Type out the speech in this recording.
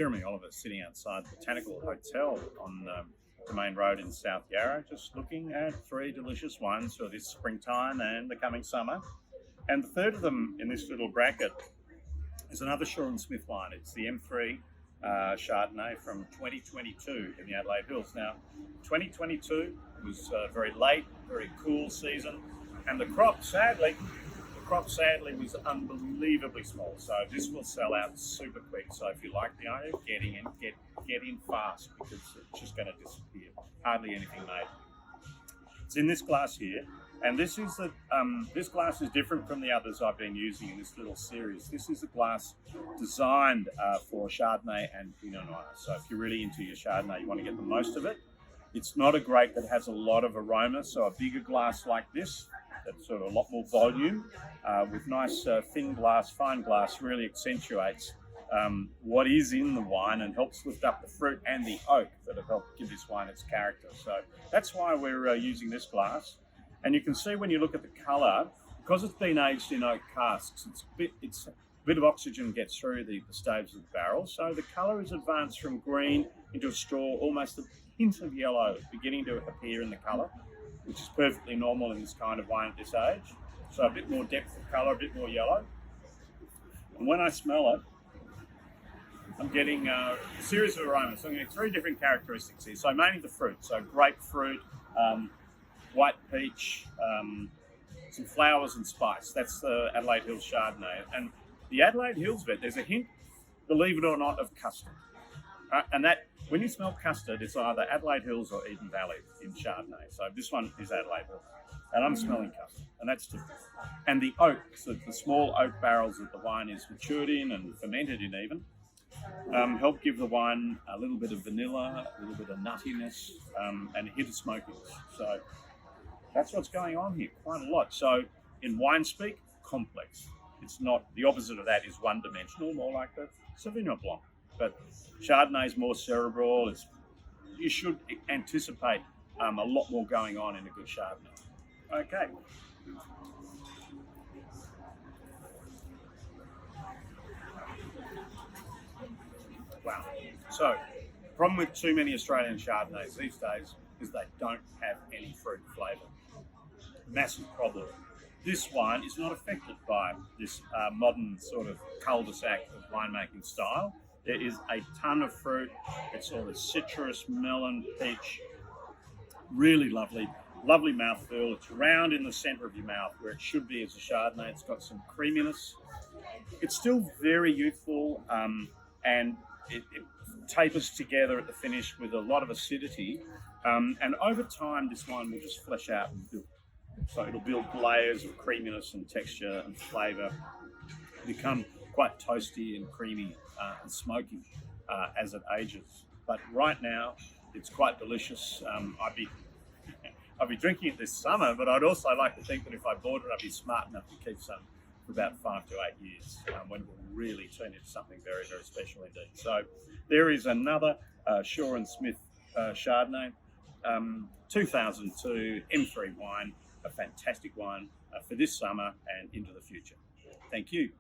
Jeremy Oliver sitting outside the Botanical Hotel on the main road in South Yarra, just looking at three delicious wines for this springtime and the coming summer. And the third of them in this little bracket is another Shaw and Smith wine. It's the M3 Chardonnay from 2022 in the Adelaide Hills. Now, 2022 was very late, very cool season, and the crop sadly was unbelievably small. So this will sell out super quick. So if you like the area, get in fast, because it's just going to disappear. Hardly anything made. It's in this glass here, and this glass is different from the others I've been using in this little series. This is a glass designed for Chardonnay and Pinot Noir. So if you're really into your Chardonnay, you want to get the most of it. It's not a grape that has a lot of aroma, so a bigger glass like this, that's sort of a lot more volume, with nice thin glass, fine glass, really accentuates what is in the wine and helps lift up the fruit and the oak that have helped give this wine its character. So that's why we're using this glass. And you can see when you look at the colour, because it's been aged in oak casks, it's a bit of oxygen gets through the staves of the barrel. So the colour is advanced from green into a straw, almost a hint of yellow beginning to appear in the colour, which is perfectly normal in this kind of wine at this age. So a bit more depth of colour, a bit more yellow. And when I smell it, I'm getting a series of aromas. So I'm getting three different characteristics here. So mainly the fruit. So grapefruit, white peach, some flowers and spice. That's the Adelaide Hills Chardonnay. And the Adelaide Hills bit, there's a hint, believe it or not, of custard. And that, when you smell custard, it's either Adelaide Hills or Eden Valley in Chardonnay. So this one is Adelaide Hills. And I'm smelling custard, and that's different. And the oak, so the small oak barrels that the wine is matured in and fermented in even, help give the wine a little bit of vanilla, a little bit of nuttiness, and a hint of smokiness. So that's what's going on here, quite a lot. So in wine speak, complex. It's not, the opposite of that is one-dimensional, more like the Sauvignon Blanc. But Chardonnay is more cerebral. You should anticipate a lot more going on in a good Chardonnay. Okay. Wow. So, problem with too many Australian Chardonnays these days is they don't have any fruit flavour. Massive problem. This wine is not affected by this modern sort of cul-de-sac of winemaking style. There is a ton of fruit. It's sort of citrus, melon, peach. Really lovely mouthfeel. It's round in the centre of your mouth where it should be as a Chardonnay. It's got some creaminess. It's still very youthful, and it tapers together at the finish with a lot of acidity. And over time, this wine will just flesh out and build. So it'll build layers of creaminess and texture and flavour, become quite toasty and creamy and smoky as it ages. But right now, it's quite delicious. I'd be drinking it this summer, but I'd also like to think that if I bought it, I'd be smart enough to keep some for about 5 to 8 years, when it will really turn into something very, very special indeed. So there is another Shaw and Smith Chardonnay, 2002 M3 wine, a fantastic wine for this summer and into the future. Thank you.